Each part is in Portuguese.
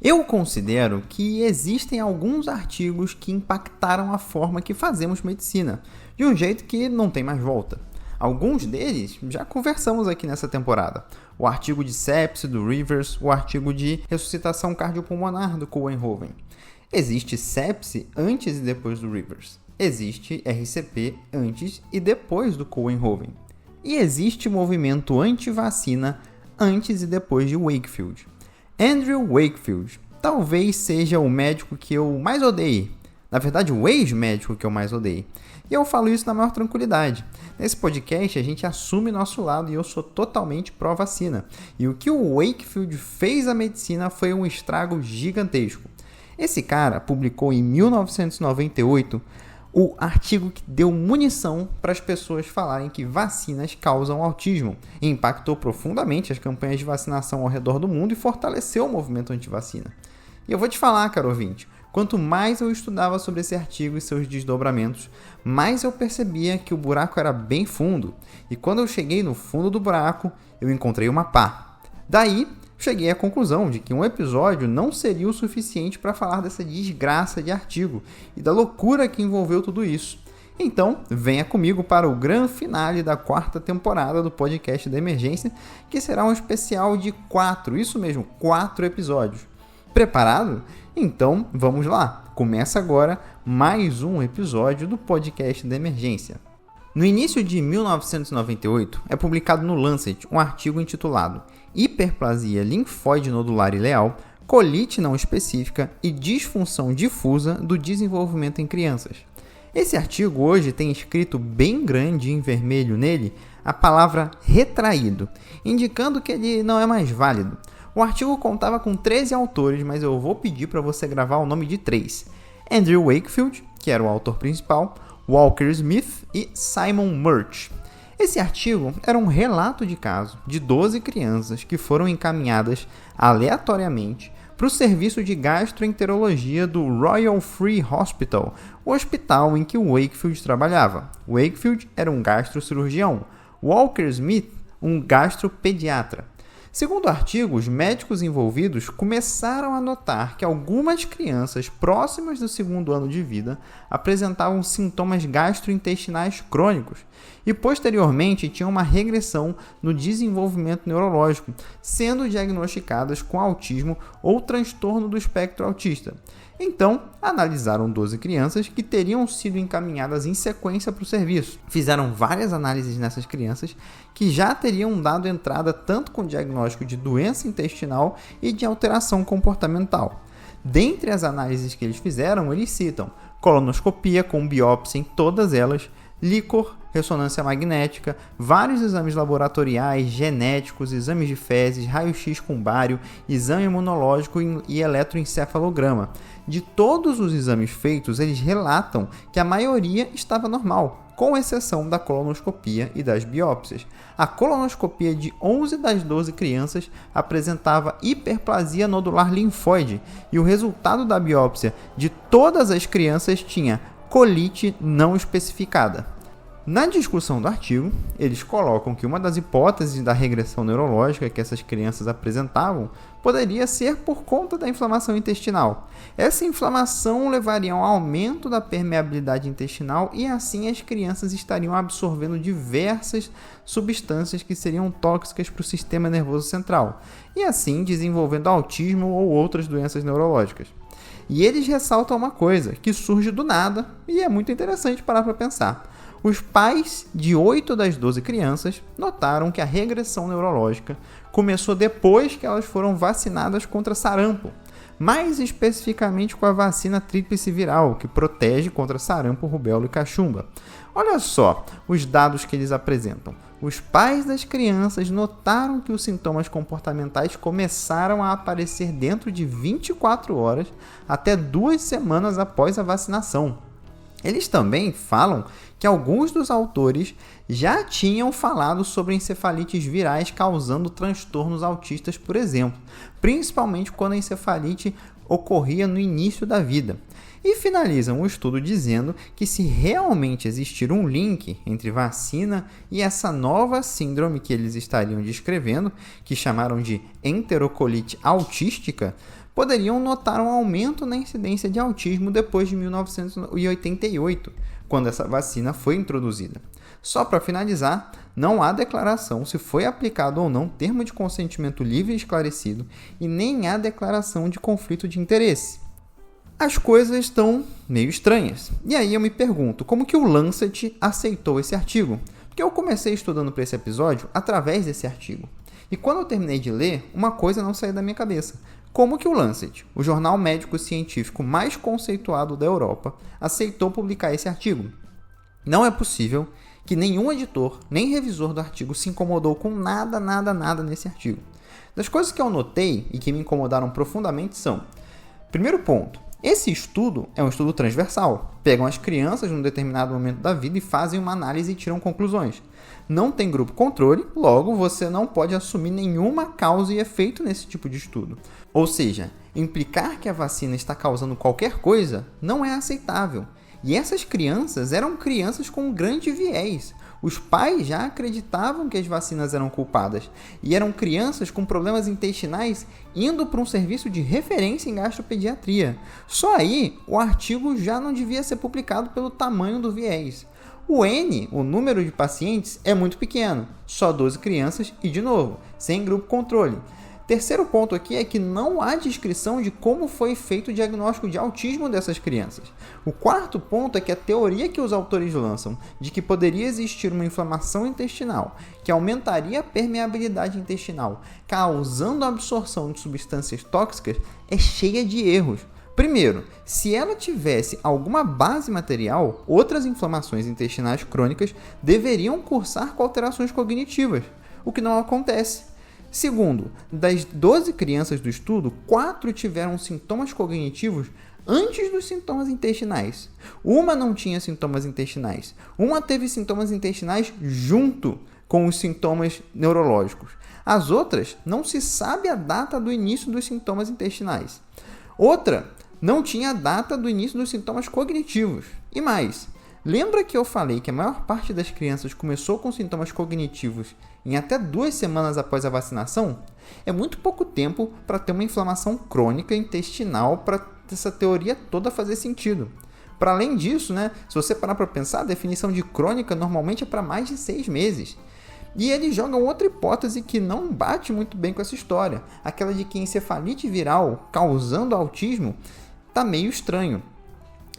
Eu considero que existem alguns artigos que impactaram a forma que fazemos medicina, de um jeito que não tem mais volta. Alguns deles já conversamos aqui nessa temporada. O artigo de sepse do Rivers, o artigo de ressuscitação cardiopulmonar do Couwenhoven. Existe sepse antes e depois do Rivers. Existe RCP antes e depois do Couwenhoven. E existe movimento anti-vacina antes e depois de Wakefield. Andrew Wakefield talvez seja o médico que eu mais odeie. Na verdade, o ex-médico que eu mais odeio. E eu falo isso na maior tranquilidade. Nesse podcast, a gente assume nosso lado e eu sou totalmente pró-vacina. E o que o Wakefield fez à medicina foi um estrago gigantesco. Esse cara publicou em 1998 o artigo que deu munição para as pessoas falarem que vacinas causam autismo e impactou profundamente as campanhas de vacinação ao redor do mundo e fortaleceu o movimento anti-vacina. E eu vou te falar, caro ouvinte, quanto mais eu estudava sobre esse artigo e seus desdobramentos, mais eu percebia que o buraco era bem fundo. E quando eu cheguei no fundo do buraco, eu encontrei uma pá. Daí, cheguei à conclusão de que um episódio não seria o suficiente para falar dessa desgraça de artigo e da loucura que envolveu tudo isso. Então, venha comigo para o grande finale da 4ª temporada do podcast da Emergência, que será um especial de 4 episódios. Preparado? Então, vamos lá! Começa agora mais um episódio do podcast da Emergência. No início de 1998, é publicado no Lancet um artigo intitulado Hiperplasia linfóide nodular ileal, colite não específica e disfunção difusa do desenvolvimento em crianças. Esse artigo hoje tem escrito bem grande em vermelho nele a palavra retraído, indicando que ele não é mais válido. O artigo contava com 13 autores, mas eu vou pedir para você gravar o nome de 3. Andrew Wakefield, que era o autor principal, Walker Smith e Simon Murch. Esse artigo era um relato de caso de 12 crianças que foram encaminhadas aleatoriamente para o serviço de gastroenterologia do Royal Free Hospital, o hospital em que o Wakefield trabalhava. Wakefield era um gastrocirurgião, Walker Smith um gastropediatra. Segundo o artigo, os médicos envolvidos começaram a notar que algumas crianças próximas do 2º ano de vida apresentavam sintomas gastrointestinais crônicos e, posteriormente, tinham uma regressão no desenvolvimento neurológico, sendo diagnosticadas com autismo ou transtorno do espectro autista. Então, analisaram 12 crianças que teriam sido encaminhadas em sequência para o serviço. Fizeram várias análises nessas crianças que já teriam dado entrada tanto com diagnóstico de doença intestinal e de alteração comportamental. Dentre as análises que eles fizeram, eles citam colonoscopia com biópsia em todas elas, líquor, ressonância magnética, vários exames laboratoriais, genéticos, exames de fezes, raio-x com bário, exame imunológico e eletroencefalograma. De todos os exames feitos, eles relatam que a maioria estava normal, com exceção da colonoscopia e das biópsias. A colonoscopia de 11 das 12 crianças apresentava hiperplasia nodular linfóide e o resultado da biópsia de todas as crianças tinha colite não especificada. Na discussão do artigo, eles colocam que uma das hipóteses da regressão neurológica que essas crianças apresentavam poderia ser por conta da inflamação intestinal. Essa inflamação levaria a um aumento da permeabilidade intestinal e assim as crianças estariam absorvendo diversas substâncias que seriam tóxicas para o sistema nervoso central e assim desenvolvendo autismo ou outras doenças neurológicas. E eles ressaltam uma coisa que surge do nada e é muito interessante parar para pensar. Os pais de 8 das 12 crianças notaram que a regressão neurológica começou depois que elas foram vacinadas contra sarampo, mais especificamente com a vacina tríplice viral, que protege contra sarampo, rubéola e cachumba. Olha só os dados que eles apresentam. Os pais das crianças notaram que os sintomas comportamentais começaram a aparecer dentro de 24 horas até 2 semanas após a vacinação. Eles também falam que alguns dos autores já tinham falado sobre encefalites virais causando transtornos autistas, por exemplo, principalmente quando a encefalite ocorria no início da vida. E finalizam o estudo dizendo que se realmente existir um link entre vacina e essa nova síndrome que eles estariam descrevendo, que chamaram de enterocolite autística, poderiam notar um aumento na incidência de autismo depois de 1988, quando essa vacina foi introduzida. Só para finalizar, não há declaração se foi aplicado ou não termo de consentimento livre e esclarecido e nem há declaração de conflito de interesse. As coisas estão meio estranhas. E aí eu me pergunto, como que o Lancet aceitou esse artigo? Porque eu comecei estudando para esse episódio através desse artigo. E quando eu terminei de ler, uma coisa não saiu da minha cabeça. Como que o Lancet, o jornal médico científico mais conceituado da Europa, aceitou publicar esse artigo? Não é possível que nenhum editor, nem revisor do artigo se incomodou com nada nesse artigo. Das coisas que eu notei e que me incomodaram profundamente são: primeiro ponto, esse estudo é um estudo transversal. Pegam as crianças num determinado momento da vida e fazem uma análise e tiram conclusões. Não tem grupo controle, logo você não pode assumir nenhuma causa e efeito nesse tipo de estudo. Ou seja, implicar que a vacina está causando qualquer coisa não é aceitável. E essas crianças eram crianças com um grande viés. Os pais já acreditavam que as vacinas eram culpadas e eram crianças com problemas intestinais indo para um serviço de referência em gastropediatria. Só aí, o artigo já não devia ser publicado pelo tamanho do viés. O N, o número de pacientes, é muito pequeno, só 12 crianças e, de novo, sem grupo controle. Terceiro ponto aqui é que não há descrição de como foi feito o diagnóstico de autismo dessas crianças. O quarto ponto é que a teoria que os autores lançam de que poderia existir uma inflamação intestinal que aumentaria a permeabilidade intestinal, causando a absorção de substâncias tóxicas, é cheia de erros. Primeiro, se ela tivesse alguma base material, outras inflamações intestinais crônicas deveriam cursar com alterações cognitivas, o que não acontece. Segundo, das 12 crianças do estudo, 4 tiveram sintomas cognitivos antes dos sintomas intestinais. Uma não tinha sintomas intestinais. Uma teve sintomas intestinais junto com os sintomas neurológicos. As outras, não se sabe a data do início dos sintomas intestinais. Outra, não tinha a data do início dos sintomas cognitivos. E mais, lembra que eu falei que a maior parte das crianças começou com sintomas cognitivos em até 2 semanas após a vacinação? É muito pouco tempo para ter uma inflamação crônica intestinal para essa teoria toda fazer sentido. Para além disso, se você parar para pensar, a definição de crônica normalmente é para mais de 6 meses. E eles jogam outra hipótese que não bate muito bem com essa história, aquela de que encefalite viral causando autismo está meio estranho.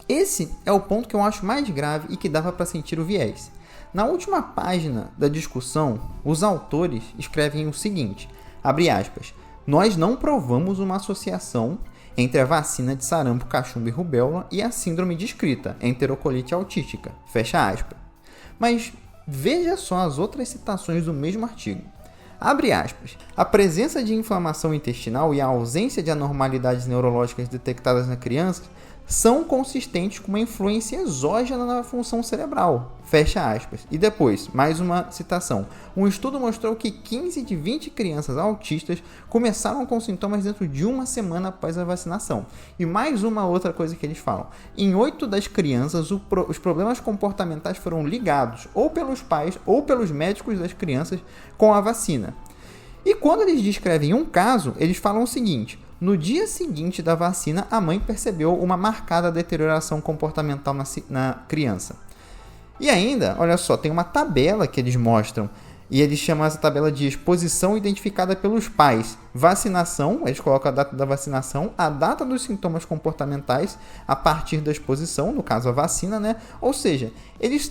Esse é o ponto que eu acho mais grave e que dava para sentir o viés. Na última página da discussão, os autores escrevem o seguinte, abre aspas, nós não provamos uma associação entre a vacina de sarampo, cachumba e rubéola e a síndrome descrita, enterocolite autística, fecha aspas. Mas veja só as outras citações do mesmo artigo. Abre aspas, a presença de inflamação intestinal e a ausência de anormalidades neurológicas detectadas na criança são consistentes com uma influência exógena na função cerebral. Fecha aspas. E depois, mais uma citação. Um estudo mostrou que 15 de 20 crianças autistas começaram com sintomas dentro de 1 semana após a vacinação. E mais uma outra coisa que eles falam. Em 8 das crianças, os problemas comportamentais foram ligados ou pelos pais ou pelos médicos das crianças com a vacina. E quando eles descrevem um caso, eles falam o seguinte: no dia seguinte da vacina, a mãe percebeu uma marcada deterioração comportamental na criança. E ainda, olha só, tem uma tabela que eles mostram, e eles chamam essa tabela de exposição identificada pelos pais. Vacinação, eles colocam a data da vacinação, a data dos sintomas comportamentais a partir da exposição, no caso a vacina, Ou seja, eles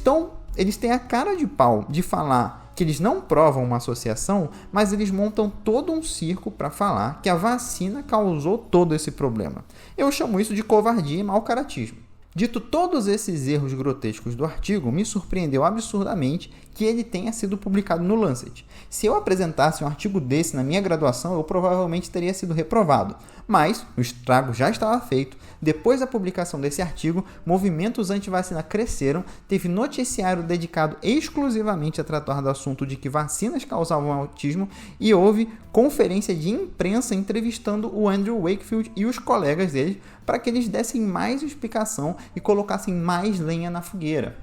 têm a cara de pau de falar que eles não provam uma associação, mas eles montam todo um circo para falar que a vacina causou todo esse problema. Eu chamo isso de covardia e mau caratismo. Dito todos esses erros grotescos do artigo, me surpreendeu absurdamente que ele tenha sido publicado no Lancet. Se eu apresentasse um artigo desse na minha graduação, eu provavelmente teria sido reprovado. Mas o estrago já estava feito. Depois da publicação desse artigo, movimentos anti-vacina cresceram, teve noticiário dedicado exclusivamente a tratar do assunto de que vacinas causavam autismo e houve conferência de imprensa entrevistando o Andrew Wakefield e os colegas dele para que eles dessem mais explicação e colocassem mais lenha na fogueira.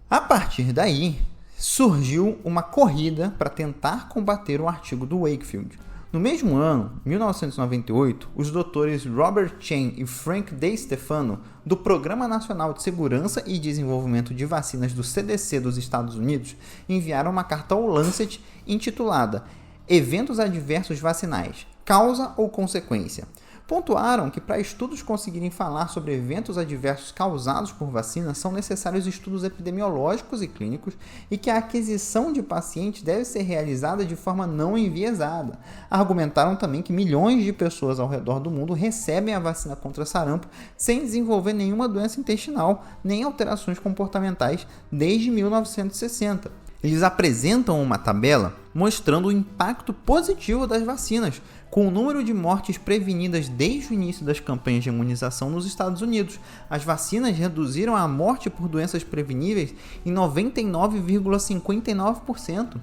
A partir daí, surgiu uma corrida para tentar combater o artigo do Wakefield. No mesmo ano, 1998, os doutores Robert Chen e Frank DeStefano, do Programa Nacional de Segurança e Desenvolvimento de Vacinas do CDC dos Estados Unidos, enviaram uma carta ao Lancet intitulada Eventos Adversos Vacinais, Causa ou Consequência. Pontuaram que para estudos conseguirem falar sobre eventos adversos causados por vacinas são necessários estudos epidemiológicos e clínicos e que a aquisição de pacientes deve ser realizada de forma não enviesada. Argumentaram também que milhões de pessoas ao redor do mundo recebem a vacina contra sarampo sem desenvolver nenhuma doença intestinal nem alterações comportamentais desde 1960. Eles apresentam uma tabela mostrando o impacto positivo das vacinas, com o número de mortes prevenidas desde o início das campanhas de imunização nos Estados Unidos. As vacinas reduziram a morte por doenças preveníveis em 99,59%.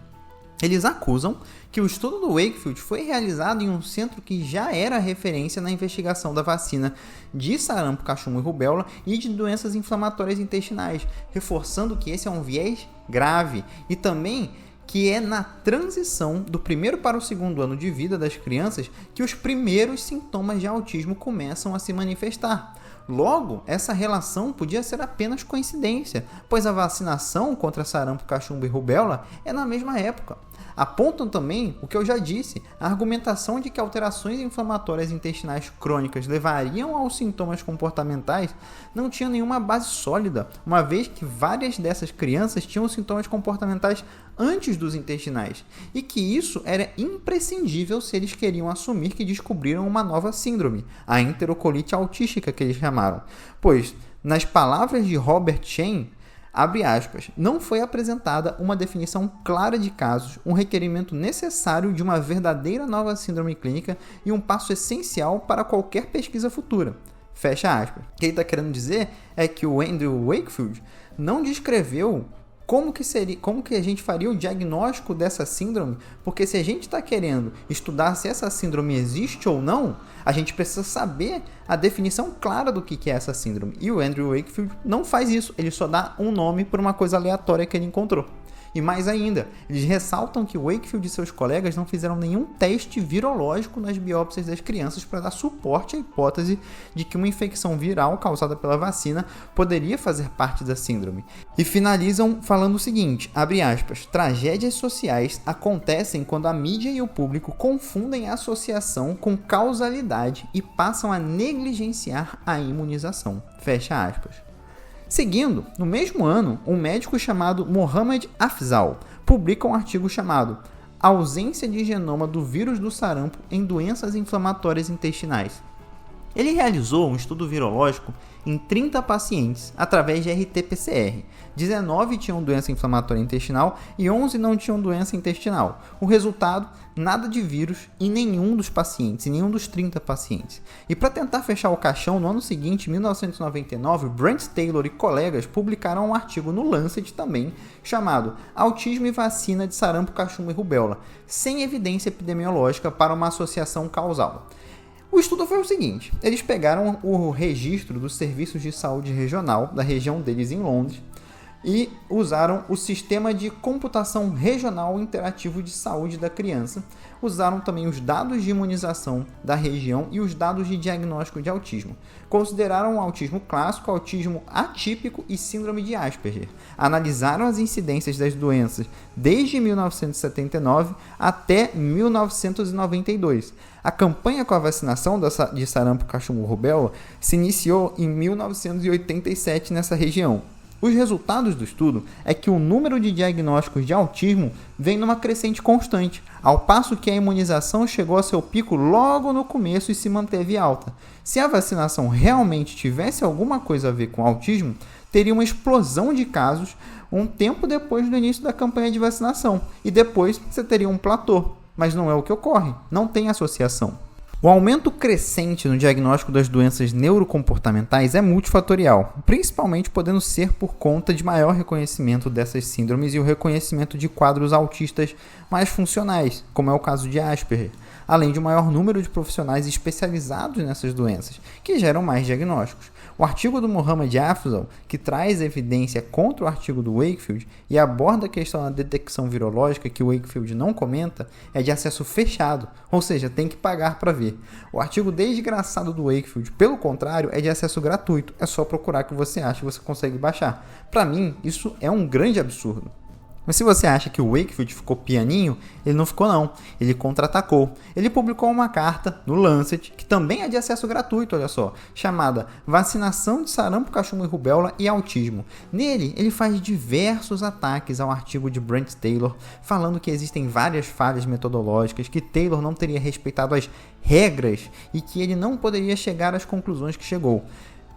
Eles acusam que o estudo do Wakefield foi realizado em um centro que já era referência na investigação da vacina de sarampo, cachumba e rubéola e de doenças inflamatórias intestinais, reforçando que esse é um viés grave e também que é na transição do primeiro para o segundo ano de vida das crianças que os primeiros sintomas de autismo começam a se manifestar. Logo, essa relação podia ser apenas coincidência, pois a vacinação contra sarampo, cachumba e rubéola é na mesma época. Apontam também o que eu já disse, a argumentação de que alterações inflamatórias intestinais crônicas levariam aos sintomas comportamentais não tinha nenhuma base sólida, uma vez que várias dessas crianças tinham sintomas comportamentais antes dos intestinais, e que isso era imprescindível se eles queriam assumir que descobriram uma nova síndrome, a enterocolite autística que eles chamaram, pois, nas palavras de Robert Chen, abre aspas, não foi apresentada uma definição clara de casos, um requerimento necessário de uma verdadeira nova síndrome clínica e um passo essencial para qualquer pesquisa futura. Fecha aspas. O que ele está querendo dizer é que o Andrew Wakefield não descreveu como que a gente faria o diagnóstico dessa síndrome, porque se a gente está querendo estudar se essa síndrome existe ou não, a gente precisa saber a definição clara do que é essa síndrome. E o Andrew Wakefield não faz isso, ele só dá um nome por uma coisa aleatória que ele encontrou. E mais ainda, eles ressaltam que Wakefield e seus colegas não fizeram nenhum teste virológico nas biópsias das crianças para dar suporte à hipótese de que uma infecção viral causada pela vacina poderia fazer parte da síndrome. E finalizam falando o seguinte, abre aspas, tragédias sociais acontecem quando a mídia e o público confundem a associação com causalidade e passam a negligenciar a imunização. Fecha aspas. Seguindo, no mesmo ano, um médico chamado Mohamed Afzal publica um artigo chamado Ausência de genoma do vírus do sarampo em doenças inflamatórias intestinais. Ele realizou um estudo virológico em 30 pacientes através de RT-PCR. 19 tinham doença inflamatória intestinal e 11 não tinham doença intestinal. O resultado, nada de vírus em nenhum dos pacientes, em nenhum dos 30 pacientes. E para tentar fechar o caixão, no ano seguinte, 1999, Brent Taylor e colegas publicaram um artigo no Lancet também, chamado Autismo e Vacina de Sarampo, Cachumba e Rubéola, sem evidência epidemiológica para uma associação causal. O estudo foi o seguinte, eles pegaram o registro dos serviços de saúde regional da região deles em Londres e usaram o sistema de computação regional interativo de saúde da criança, usaram também os dados de imunização da região e os dados de diagnóstico de autismo. Consideraram o autismo clássico, autismo atípico e síndrome de Asperger. Analisaram as incidências das doenças desde 1979 até 1992. A campanha com a vacinação de sarampo, cachumba e rubéola se iniciou em 1987 nessa região. Os resultados do estudo é que o número de diagnósticos de autismo vem numa crescente constante, ao passo que a imunização chegou a seu pico logo no começo e se manteve alta. Se a vacinação realmente tivesse alguma coisa a ver com autismo, teria uma explosão de casos um tempo depois do início da campanha de vacinação, e depois você teria um platô, mas não é o que ocorre, não tem associação. O aumento crescente no diagnóstico das doenças neurocomportamentais é multifatorial, principalmente podendo ser por conta de maior reconhecimento dessas síndromes e o reconhecimento de quadros autistas mais funcionais, como é o caso de Asperger, além de um maior número de profissionais especializados nessas doenças, que geram mais diagnósticos. O artigo do Mohamed Afzal, que traz evidência contra o artigo do Wakefield e aborda a questão da detecção virológica que o Wakefield não comenta, é de acesso fechado, ou seja, tem que pagar para ver. O artigo desgraçado do Wakefield, pelo contrário, é de acesso gratuito, é só procurar que você acha e você consegue baixar. Para mim, isso é um grande absurdo. Mas se você acha que o Wakefield ficou pianinho, ele não ficou não, ele contra-atacou. Ele publicou uma carta no Lancet, que também é de acesso gratuito, olha só, chamada Vacinação de Sarampo, Cachumba e Rubéola e Autismo. Nele, ele faz diversos ataques ao artigo de Brent Taylor, falando que existem várias falhas metodológicas, que Taylor não teria respeitado as regras e que ele não poderia chegar às conclusões que chegou.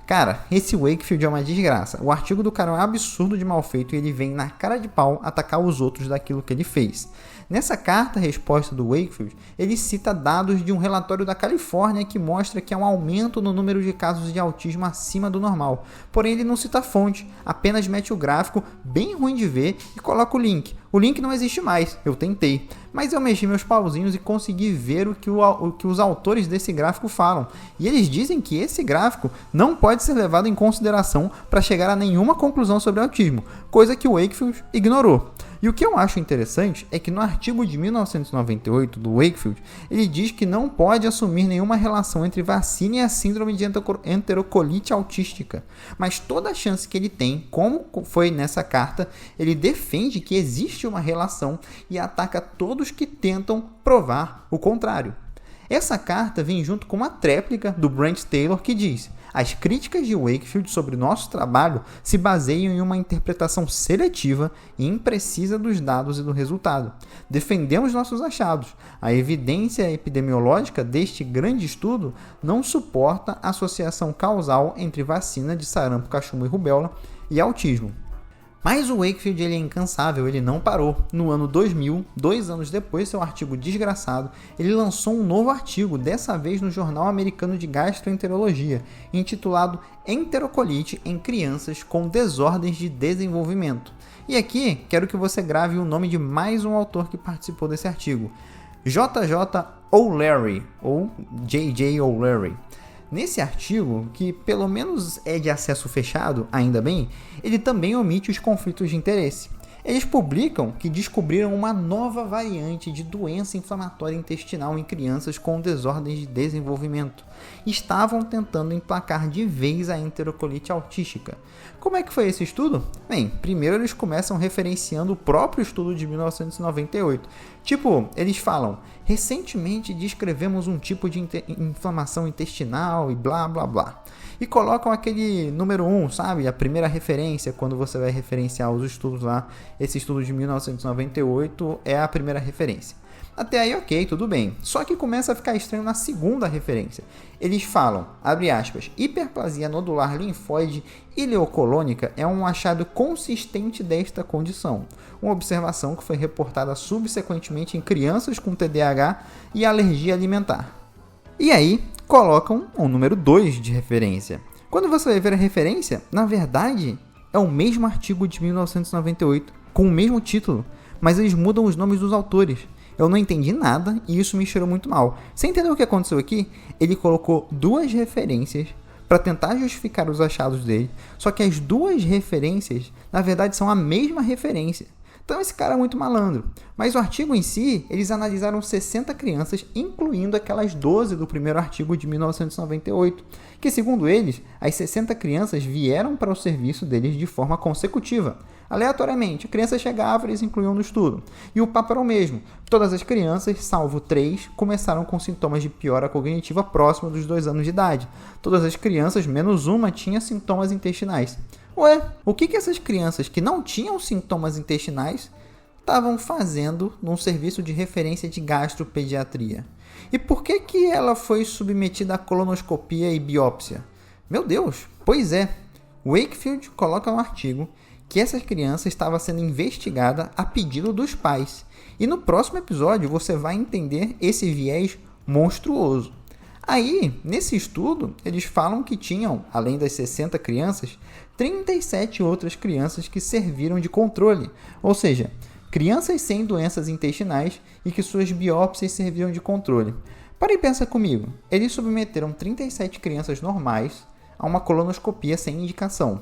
Cara, esse Wakefield é uma desgraça. O artigo do cara é um absurdo de mal feito e ele vem na cara de pau atacar os outros daquilo que ele fez. Nessa carta-resposta do Wakefield, ele cita dados de um relatório da Califórnia que mostra que há um aumento no número de casos de autismo acima do normal. Porém, ele não cita a fonte, apenas mete o gráfico bem ruim de ver e coloca o link. O link não existe mais, eu tentei, mas eu mexi meus pauzinhos e consegui ver o que os autores desse gráfico falam. E eles dizem que esse gráfico não pode ser levado em consideração para chegar a nenhuma conclusão sobre autismo, coisa que o Wakefield ignorou. E o que eu acho interessante é que no artigo de 1998 do Wakefield, ele diz que não pode assumir nenhuma relação entre vacina e a síndrome de enterocolite autística. Mas toda a chance que ele tem, como foi nessa carta, ele defende que existe uma relação e ataca todos que tentam provar o contrário. Essa carta vem junto com uma tréplica do Brent Taylor que diz: as críticas de Wakefield sobre nosso trabalho se baseiam em uma interpretação seletiva e imprecisa dos dados e do resultado. Defendemos nossos achados. A evidência epidemiológica deste grande estudo não suporta associação causal entre vacina de sarampo, cachumba e rubéola e autismo. Mas o Wakefield ele é incansável, ele não parou. No ano 2000, 2 anos depois do seu artigo desgraçado, ele lançou um novo artigo, dessa vez no Jornal Americano de Gastroenterologia, intitulado Enterocolite em Crianças com Desordens de Desenvolvimento. E aqui, quero que você grave o nome de mais um autor que participou desse artigo, J.J. O'Leary, ou J.J. O'Leary. Nesse artigo, que pelo menos é de acesso fechado, ainda bem, ele também omite os conflitos de interesse. Eles publicam que descobriram uma nova variante de doença inflamatória intestinal em crianças com desordens de desenvolvimento. Estavam tentando emplacar de vez a enterocolite autística. Como é que foi esse estudo? Bem, primeiro eles começam referenciando o próprio estudo de 1998. Tipo, eles falam: recentemente descrevemos um tipo de inflamação intestinal e blá blá blá. E colocam aquele número 1, sabe? A primeira referência, quando você vai referenciar os estudos lá. Esse estudo de 1998 é a primeira referência. Até aí, ok, tudo bem. Só que começa a ficar estranho na segunda referência. Eles falam, abre aspas, hiperplasia nodular linfóide ileocolônica é um achado consistente desta condição. Uma observação que foi reportada subsequentemente em crianças com TDAH e alergia alimentar. E aí, colocam o número 2 de referência. Quando você vai ver a referência, na verdade, é o mesmo artigo de 1998, com o mesmo título, mas eles mudam os nomes dos autores. Eu não entendi nada e isso me cheirou muito mal. Você entendeu o que aconteceu aqui? Ele colocou 2 referências para tentar justificar os achados dele, só que as 2 referências, na verdade, são a mesma referência. Então esse cara é muito malandro. Mas o artigo em si, eles analisaram 60 crianças, incluindo aquelas 12 do primeiro artigo de 1998, que segundo eles, as 60 crianças vieram para o serviço deles de forma consecutiva. Aleatoriamente, a criança chegava e eles incluíam no estudo. E o papo era o mesmo. Todas as crianças, salvo 3, começaram com sintomas de piora cognitiva próximo dos 2 anos de idade. Todas as crianças, menos uma, tinha sintomas intestinais. Ué, o que essas crianças que não tinham sintomas intestinais estavam fazendo num serviço de referência de gastropediatria? E por que ela foi submetida a colonoscopia e biópsia? Meu Deus, pois é, Wakefield coloca no artigo que essa criança estava sendo investigada a pedido dos pais. E no próximo episódio você vai entender esse viés monstruoso. Aí, nesse estudo, eles falam que tinham, além das 60 crianças, 37 outras crianças que serviram de controle, ou seja, crianças sem doenças intestinais e que suas biópsias serviram de controle. Para e pensa comigo, eles submeteram 37 crianças normais a uma colonoscopia sem indicação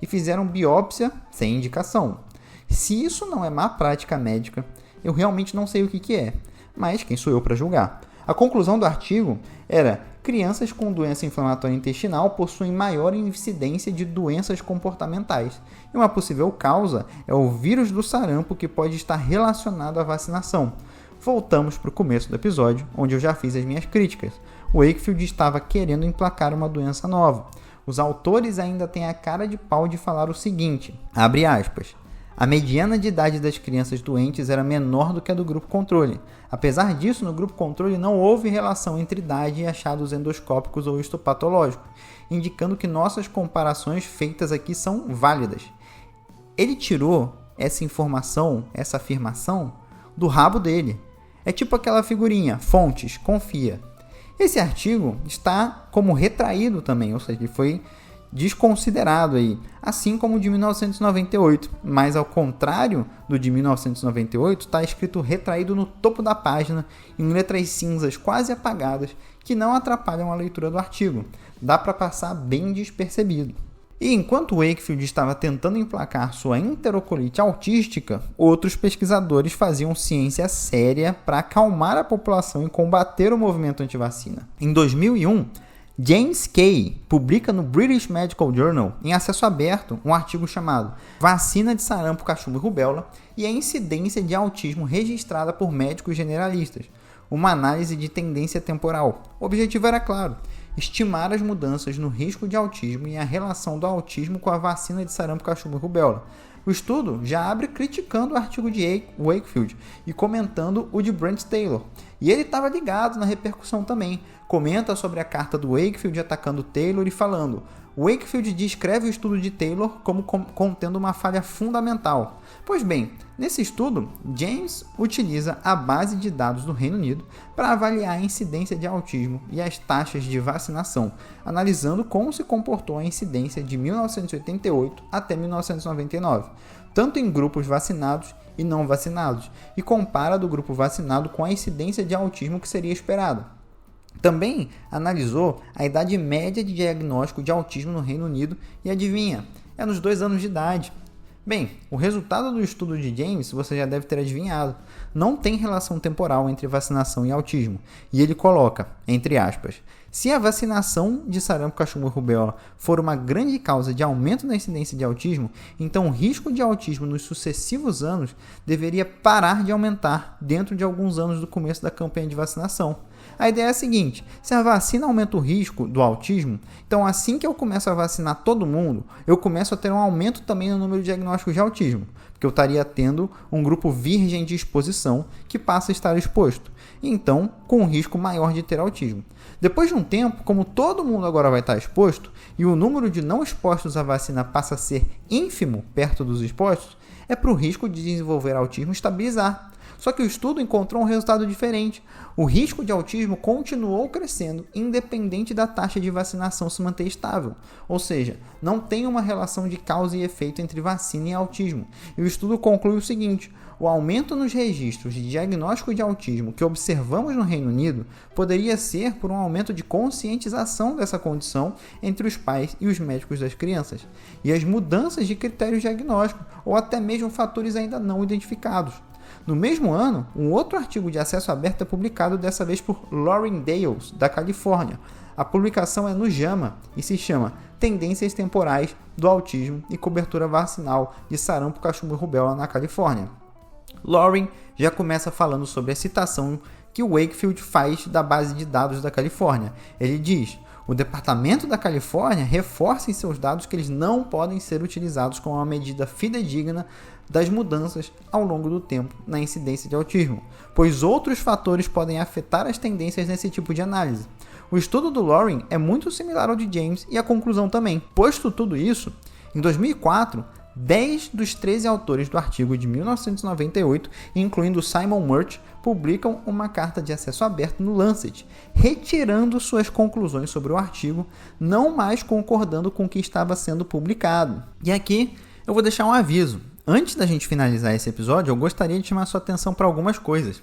e fizeram biópsia sem indicação. Se isso não é má prática médica, eu realmente não sei o que é, mas quem sou eu para julgar? A conclusão do artigo era: crianças com doença inflamatória intestinal possuem maior incidência de doenças comportamentais. E uma possível causa é o vírus do sarampo, que pode estar relacionado à vacinação. Voltamos para o começo do episódio, onde eu já fiz as minhas críticas. O Wakefield estava querendo emplacar uma doença nova. Os autores ainda têm a cara de pau de falar o seguinte, abre aspas: a mediana de idade das crianças doentes era menor do que a do grupo controle. Apesar disso, no grupo controle não houve relação entre idade e achados endoscópicos ou histopatológicos, indicando que nossas comparações feitas aqui são válidas. Ele tirou essa informação, essa afirmação, do rabo dele. É tipo aquela figurinha, fontes, confia. Esse artigo está como retraído também, ou seja, ele foi desconsiderado aí, assim como o de 1998, mas ao contrário do de 1998, está escrito retraído no topo da página em letras cinzas quase apagadas que não atrapalham a leitura do artigo. Dá para passar bem despercebido. E enquanto Wakefield estava tentando emplacar sua enterocolite autística, outros pesquisadores faziam ciência séria para acalmar a população e combater o movimento antivacina. Em 2001, James Kay publica no British Medical Journal, em acesso aberto, um artigo chamado Vacina de sarampo, cachumba e rubéola e a incidência de autismo registrada por médicos generalistas, uma análise de tendência temporal. O objetivo era claro: estimar as mudanças no risco de autismo e a relação do autismo com a vacina de sarampo, cachumba e rubéola. O estudo já abre criticando o artigo de Wakefield e comentando o de Brent Taylor. E ele estava ligado na repercussão também. Comenta sobre a carta do Wakefield atacando Taylor e falando: Wakefield descreve o estudo de Taylor como contendo uma falha fundamental. Pois bem, nesse estudo, James utiliza a base de dados do Reino Unido para avaliar a incidência de autismo e as taxas de vacinação, analisando como se comportou a incidência de 1988 até 1999, tanto em grupos vacinados e não vacinados, e compara do grupo vacinado com a incidência de autismo que seria esperado. Também analisou a idade média de diagnóstico de autismo no Reino Unido e adivinha, é nos 2 anos de idade. Bem, o resultado do estudo de James você já deve ter adivinhado. Não tem relação temporal entre vacinação e autismo. E ele coloca, entre aspas, se a vacinação de sarampo, cachumba e rubéola for uma grande causa de aumento da incidência de autismo, então o risco de autismo nos sucessivos anos deveria parar de aumentar dentro de alguns anos do começo da campanha de vacinação. A ideia é a seguinte: se a vacina aumenta o risco do autismo, então assim que eu começo a vacinar todo mundo, eu começo a ter um aumento também no número de diagnósticos de autismo, porque eu estaria tendo um grupo virgem de exposição que passa a estar exposto, e então com um risco maior de ter autismo. Depois de um tempo, como todo mundo agora vai estar exposto, e o número de não expostos à vacina passa a ser ínfimo perto dos expostos, é para o risco de desenvolver autismo estabilizar. Só que o estudo encontrou um resultado diferente. O risco de autismo continuou crescendo, independente da taxa de vacinação se manter estável. Ou seja, não tem uma relação de causa e efeito entre vacina e autismo. E o estudo conclui o seguinte: o aumento nos registros de diagnóstico de autismo que observamos no Reino Unido poderia ser por um aumento de conscientização dessa condição entre os pais e os médicos das crianças, e as mudanças de critérios diagnósticos, ou até mesmo fatores ainda não identificados. No mesmo ano, um outro artigo de acesso aberto é publicado, dessa vez por Lauren Dales, da Califórnia. A publicação é no JAMA e se chama Tendências Temporais do Autismo e Cobertura Vacinal de Sarampo, Cachumba e Rubéola na Califórnia. Lauren já começa falando sobre a citação que o Wakefield faz da base de dados da Califórnia. Ele diz: O Departamento da Califórnia reforça em seus dados que eles não podem ser utilizados como uma medida fidedigna das mudanças ao longo do tempo na incidência de autismo, pois outros fatores podem afetar as tendências nesse tipo de análise. O estudo do Loring é muito similar ao de James e a conclusão também. Posto tudo isso, em 2004, 10 dos 13 autores do artigo de 1998, incluindo Simon Murch, publicam uma carta de acesso aberto no Lancet, retirando suas conclusões sobre o artigo, não mais concordando com o que estava sendo publicado. E aqui eu vou deixar um aviso. Antes da gente finalizar esse episódio, eu gostaria de chamar sua atenção para algumas coisas.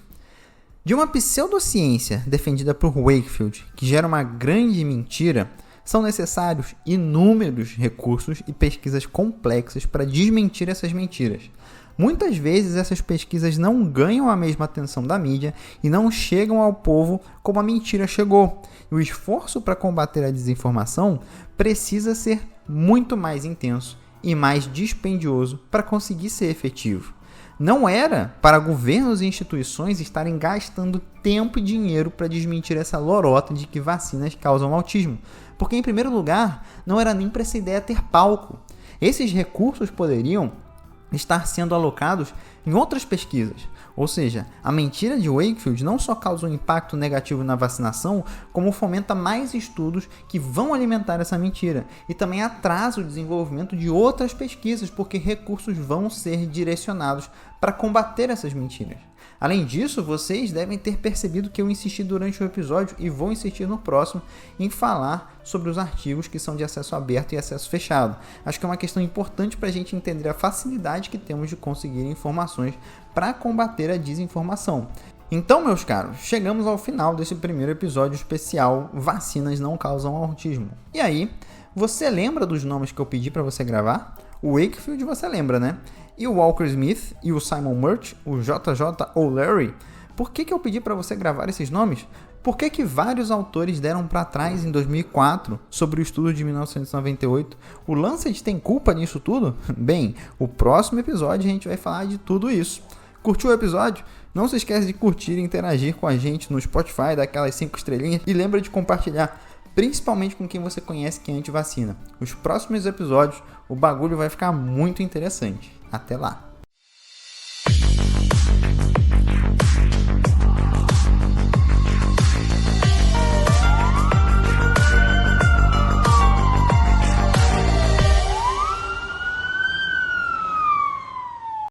De uma pseudociência defendida por Wakefield, que gera uma grande mentira, são necessários inúmeros recursos e pesquisas complexas para desmentir essas mentiras. Muitas vezes essas pesquisas não ganham a mesma atenção da mídia e não chegam ao povo como a mentira chegou. E o esforço para combater a desinformação precisa ser muito mais intenso e mais dispendioso para conseguir ser efetivo. Não era para governos e instituições estarem gastando tempo e dinheiro para desmentir essa lorota de que vacinas causam autismo, porque, em primeiro lugar, não era nem para essa ideia ter palco. Esses recursos poderiam estar sendo alocados em outras pesquisas. Ou seja, a mentira de Wakefield não só causa um impacto negativo na vacinação, como fomenta mais estudos que vão alimentar essa mentira e também atrasa o desenvolvimento de outras pesquisas, porque recursos vão ser direcionados para combater essas mentiras. Além disso, vocês devem ter percebido que eu insisti durante o episódio e vou insistir no próximo em falar sobre os artigos que são de acesso aberto e acesso fechado. Acho que é uma questão importante para a gente entender a facilidade que temos de conseguir informações para combater a desinformação. Então, meus caros, chegamos ao final desse primeiro episódio especial Vacinas não causam autismo. E aí, você lembra dos nomes que eu pedi para você gravar? O Wakefield você lembra, né? E o Walker Smith e o Simon Murch, o JJ O'Leary. Por que eu pedi para você gravar esses nomes? Por que vários autores deram para trás em 2004 sobre o estudo de 1998? O Lancet tem culpa nisso tudo? Bem, o próximo episódio a gente vai falar de tudo isso. Curtiu o episódio? Não se esquece de curtir e interagir com a gente no Spotify, dar aquelas 5 estrelinhas e lembra de compartilhar, principalmente com quem você conhece que é anti-vacina. Os próximos episódios, o bagulho vai ficar muito interessante. Até lá!